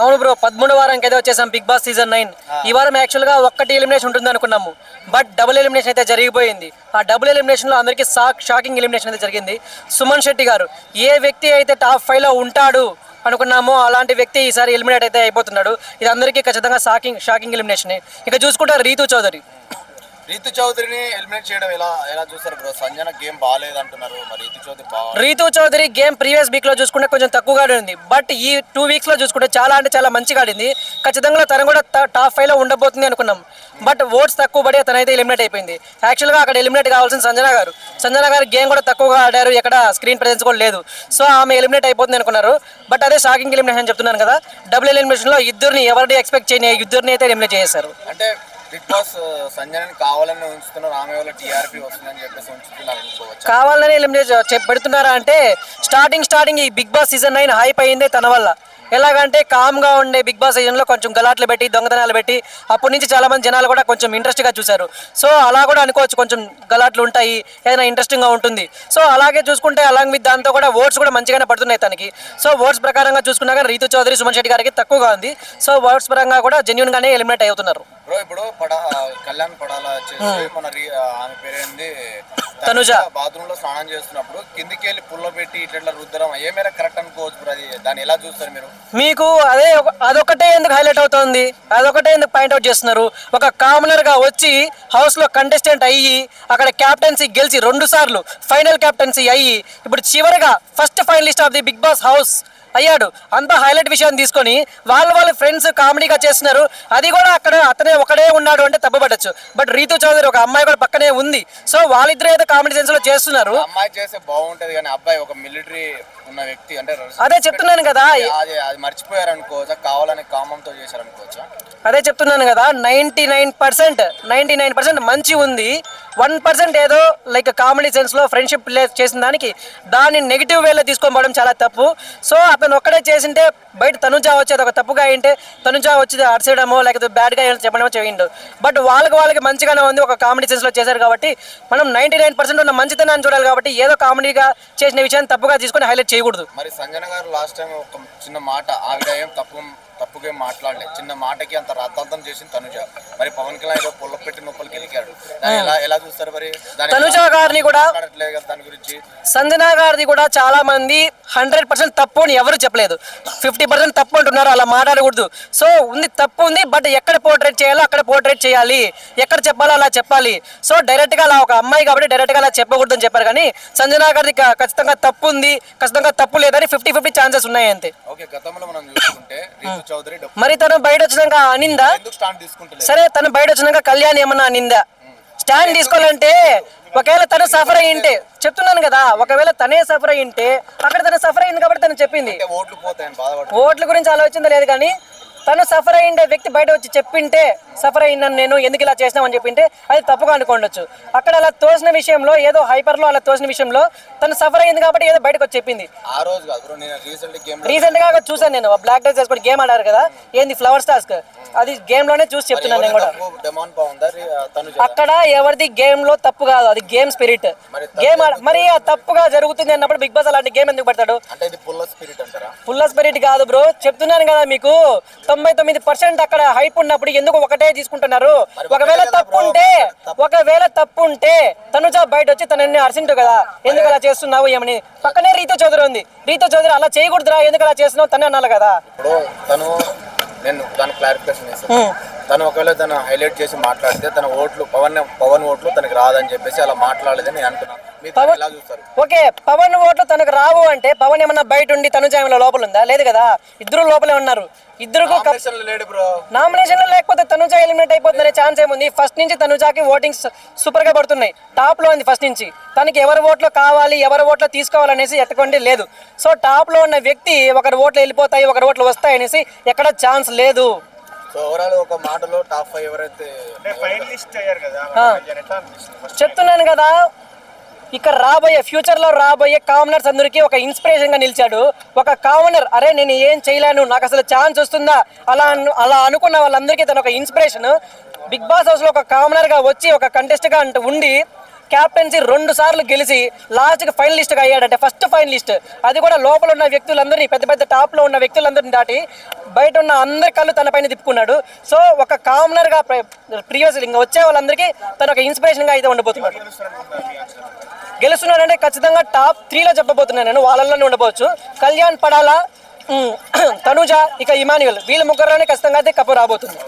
అవును బ్రో 13వ వారానికి అయితే వచ్చేసాం బిగ్ బాస్ సీజన్ 9 ఈ వారం యాక్చువల్ గా ఒక్కటి ఎలిమినేషన్ ఉంటుంది అనుకున్నాము బట్ డబుల్ ఎలిమినేషన్ అయితే జరిగిపోయింది ఆ డబుల్ ఎలిమినేషన్ లో అందరికీ షాకింగ్ ఎలిమినేషన్ అయితే జరిగింది సుమన్ శెట్టి గారు ఏ వ్యక్తి అయితే టాప్ 5 లో ఉంటాడు అనుకున్నామో అలాంటి వ్యక్తి ఈసారి ఎలిమినేట్ అయితే అయిపోతున్నాడు ఇది అందరికీ ఖచ్చితంగా షాకింగ్ ఎలిమినేషన్ ఇక చూసుకుంటారు రీతు చౌదరిని ఎలిమినేట్ చేయడం ఎలా చూస్తారు బ్రో సంజన గేమ్ బాగాలేదు అంటున్నారు మరి Rithu Chowdary game previous week లో చూసుకుంటే కొంచెం తక్కువగా ఉంది బట్ ఈ 2 వీక్స్ లో చూసుకుంటే చాలా మంచిగా ఆడింది ఖచ్చితంగా తను కూడా టాప్ 5 లో ఉండబోతుంది అనుకున్నాం బట్ ఓట్స్ తక్కువ పడి తనైతే ఎలిమినేట్ అయిపోయింది యాక్చువల్గా అక్కడ ఎలిమినేట్ కావాల్సిన సంజన గారు గేమ్ కూడా తక్కువగా ఆడారు ఎక్కడ స్క్రీన్ ప్రెజెన్స్ కూడా లేదు సో ఆమె ఎలిమినేట్ అయిపోతుంది అనుకున్నారు బట్ అదే షాకింగ్ ఎలిమినేషన్ చెప్తున్నాను కదా డబుల్ ఎలిమినేషన్ లో ఎవరిని ఎక్స్పెక్ట్ చేయని ఇద్దరిని అయితే ఎలిమినేట్ చేశారు అంటే బిగ్ బాస్ సంజనని కావాలని ఉంచుతున్నారు ఆమె వల్ల టీఆర్పీ వస్తుందని చెప్పేసి ఉంచుతున్నారు కావాలని ఎలిమినేట్ పెడుతున్నారా అంటే స్టార్టింగ్ ఈ బిగ్ బాస్ సీజన్ 9 హైప్ అయిందే తన వల్ల ఎలాగంటే కామ్గా ఉండే బిగ్ బాస్ సీజన్లో కొంచెం గలాట్లు పెట్టి దొంగతనాలు పెట్టి అప్పటి నుంచి చాలా మంది జనాలు కూడా కొంచెం ఇంట్రెస్ట్గా చూశారు సో అలా కూడా అనుకోవచ్చు కొంచెం గలాట్లు ఉంటాయి ఏదైనా ఇంట్రెస్టింగ్గా ఉంటుంది సో అలాగే చూసుకుంటే అలాంగ్ విత్ దాంతో కూడా ఓట్స్ కూడా మంచిగానే పడుతున్నాయి తనకి సో ఓట్స్ ప్రకారంగా చూసుకున్నాక రీతు చౌదరి సుమన్ శెట్టి గారికి తక్కువగా ఉంది సో ఓట్స్ పరంగా కూడా జెన్యున్గానే ఎలిమినేట్ అవుతున్నారు బ్రో ఇప్పుడు కళ్యాణ్ పడాల మన ఆమె పేరేంది తనుజ బాత్రూమ్ లో స్నానం చేస్తున్నప్పుడు కిందికి వెళ్ళి పుల్ల పెట్టి ఇట్లా రుద్దరం ఏ మేర కరెక్ట్ అనుకోవచ్చు బ్రో అది దాన్ని ఎలా చూస్తారు మీరు మీకు అదొకటే ఎందుకు హైలైట్ అవుతుంది అదొకటే ఎందుకు పాయింట్అవుట్ చేస్తున్నారు ఒక కామనర్ గా వచ్చి హౌస్ లో కంటెస్టెంట్ అయ్యి అక్కడ క్యాప్టెన్సీ గెలిచి 2 సార్లు ఫైనల్ క్యాప్టెన్సీ అయ్యి ఇప్పుడు చివరిగా first finalist of the Bigg Boss house అయ్యాడు అంత హైలైట్ విషయాన్ని తీసుకొని వాళ్ళ ఫ్రెండ్స్ కామెడీగా చేస్తున్నారు అది కూడా అక్కడ అతనే ఒకడే ఉన్నాడు అంటే తప్పబడచ్చు బట్ రీతు చౌదరి ఒక అమ్మాయి కూడా పక్కనే ఉంది సో వాళ్ళిద్దరు ఏదో కామెడీ సెన్స్ లో చేస్తున్నారు అమ్మాయి చేస్తే బాగుంటది కానీ అబ్బాయి ఒక మిలిటరీ ఉన్న వ్యక్తి అంటే అదే చెప్తున్నాను కదా అది మర్చిపోయారు అనుకోవచ్చా కావాలని కామంతో చేశారు అనుకోవచ్చా అదే చెప్తున్నాను కదా 99% మంచి ఉంది 1% ఏదో లైక్ కామెడీ సెన్స్ లో ఫ్రెండ్షిప్ చేసిన దాన్ని నెగిటివ్ వేలో తీసుకోవడం చాలా తప్పు సో అతను ఒక్కడే చేసింటే బయట తనుజా వచ్చేది ఒక తప్పుగా అయింటే తనుజా వచ్చి అడిచేయడమో లేకపోతే బ్యాడ్గా చెప్పడమో చేయండు బట్ వాళ్ళకి మంచిగానే ఉంది ఒక కామెడీ సెన్స్ లో చేశారు కాబట్టి మనం 99% ఉన్న మంచితనాన్ని చూడాలి కాబట్టి ఏదో కామెడీగా చేసిన విషయాన్ని తప్పుగా తీసుకొని హైలైట్ చేయకూడదు మరి సంజన గారు లాస్ట్ టైం ఒక చిన్న మాట ఆవిడ ఏం తప్పుగా మాట్లాడలేదు చిన్న మాటకి అంత రద్దాంతం చేసింది తనుజ మరి పవన్ కళ్యాణ్ ఏదో పొల్ల పెట్టి నొప్పలకి గెలికాడు ఎలా చూస్తారు మరి తనుజ గారిని కూడా దాని గురించి సంజన గారిది కూడా చాలా మంది 100% తప్పు అని ఎవరు చెప్పలేదు 50% తప్పు అంటున్నారు అలా మాట్లాడకూడదు సో ఉంది తప్పు ఉంది బట్ ఎక్కడ పోర్ట్రేట్ చేయాలో అక్కడ పోర్ట్రేట్ చేయాలి ఎక్కడ చెప్పాలో అలా చెప్పాలి సో డైరెక్ట్ గా అలా ఒక అమ్మాయి కాబట్టి డైరెక్ట్ గా అలా చెప్పకూడదు అని చెప్పారు కానీ సంజన గారిది ఖచ్చితంగా తప్పు ఉంది ఖచ్చితంగా తప్పు లేదని 50-50 ఛాన్సెస్ ఉన్నాయి అంతే మరి తను బయట వచ్చినాక అనిందా సరే తను బయట వచ్చినాక కళ్యాణ్ ఏమన్నా అనిందా స్టాండ్ తీసుకోవాలంటే ఒకవేళ తను సఫర్ అయ్యింటే చెప్తున్నాను కదా ఒకవేళ తనే సఫర్ అయ్యింటే అక్కడ తను సఫర్ అయింది కాబట్టి తను చెప్పింది ఓట్ల గురించి ఆలోచించలేదు లేదు కానీ తను సఫర్ అయ్యిండే వ్యక్తి బయట వచ్చి చెప్పింటే సఫర్ అయ్యిందని నేను ఎందుకు ఇలా చేసినామని చెప్పింటే అది తప్పుగా అనుకోండొచ్చు అక్కడ అలా తోసిన విషయంలో ఏదో హైపర్లో అలా తోసిన విషయంలో తను సఫర్ అయింది కాబట్టి ఏదో బయటకు వచ్చి చెప్పింది రీసెంట్ గా చూసాను నేను బ్లాక్ డ్రెస్ వేసుకొని గేమ్ ఆడారు కదా ఏంది ఫ్లవర్స్ టాస్క్ అది గేమ్ లోనే చూసి చెప్తున్నాను నేను కూడా అక్కడ ఎవరిది గేమ్ లో తప్పు కాదు అది గేమ్ స్పిరిట్ గేమ్ మరి ఆ తప్పుగా జరుగుతుంది అన్నప్పుడు బిగ్ బాస్ అలాంటి గేమ్ ఎందుకు పెడతాడు ఫుల్ స్పిరిట్ కాదు బ్రో చెప్తున్నాను కదా మీకు 99% అక్కడ హైప్ ఉన్నప్పుడు ఎందుకు ఒకటే తీసుకుంటున్నారు ఒకవేళ తప్పు ఉంటే తనుజ బయట వచ్చి తనని అరిసింటు కదా ఎందుకు అలా చేస్తున్నావు ఏమని పక్కనే రీతు చౌదరి ఉంది రీతు చౌదరి అలా చేయకూడదురా ఎందుకు అలా చేస్తున్నావు తనే అనాలి కదా నేను దాని క్లారిఫికేషన్ చేస్తాను తను ఒకవేళ తను హైలైట్ చేసి మాట్లాడితే తన ఓట్లు పవన్ ఓట్లు తనకి రాదని చెప్పేసి అలా మాట్లాడలేదని నేను అంటున్నాను ఓకే పవన్ ఓట్లు తనకు రావు అంటే పవన్ ఏమన్నా బయట ఉండి తనుజ ఏమైనా లోపల ఉందా లేదు కదా ఇద్దరు లోపలే ఉన్నారు ఇద్దరు నామినేషన్ లేకపోతే తనుజ ఎలిమినేట్ అయిపోతుందనే ఛాన్స్ ఏముంది ఫస్ట్ నుంచి తనుజాకి ఓటింగ్స్ సూపర్ గా పడుతున్నాయి టాప్ లో ఉంది ఫస్ట్ నుంచి తనకి ఎవరి ఓట్లు కావాలి ఎవరి ఓట్లు తీసుకోవాలనేసి ఎట్టుకోండి లేదు సో టాప్ లో ఉన్న వ్యక్తి ఒకరి ఓట్లు వెళ్ళిపోతాయి ఒకరి ఓట్లు వస్తాయి అనేసి ఎక్కడ ఛాన్స్ లేదు ఒక మాటలో టాప్ 5 ఎవరైతే చెప్తున్నాను కదా ఇక్కడ ఫ్యూచర్ లో రాబోయే కామనర్స్ అందరికీ ఒక ఇన్స్పిరేషన్ గా నిలిచాడు ఒక కామనర్ అరే నేను ఏం చేయలేను నాకు అసలు ఛాన్స్ వస్తుందా అలా అనుకున్న వాళ్ళందరికీ తన ఒక ఇన్స్పిరేషన్ బిగ్ బాస్ హౌస్ లో ఒక కామనర్ గా వచ్చి ఒక కంటెస్ట్ గా ఉండి క్యాప్టెన్సీ 2 సార్లు గెలిచి లాస్ట్కి ఫైనలిస్ట్గా అయ్యాడంటే, ఫస్ట్ ఫైనలిస్ట్, అది కూడా లోపల ఉన్న వ్యక్తులందరినీ, పెద్ద పెద్ద టాప్లో ఉన్న వ్యక్తులందరినీ దాటి బయట ఉన్న అందరి కళ్ళు తన పైన తిప్పుకున్నాడు. సో ఒక కామనర్గా ప్రీవియస్ ఇంకా వచ్చే వాళ్ళందరికీ తను ఒక ఇన్స్పిరేషన్గా అయితే ఉండబోతున్నాడు. గెలుస్తున్నాడంటే ఖచ్చితంగా టాప్ 3లో చెప్పబోతున్నాను నేను, వాళ్ళల్లోనే ఉండబోవచ్చు. కళ్యాణ్ పడాలా, తనుజ, ఇక ఇమాన్యుయల్, వీళ్ళ ముగ్గురులోనే ఖచ్చితంగా అయితే కప్పు రాబోతుంది.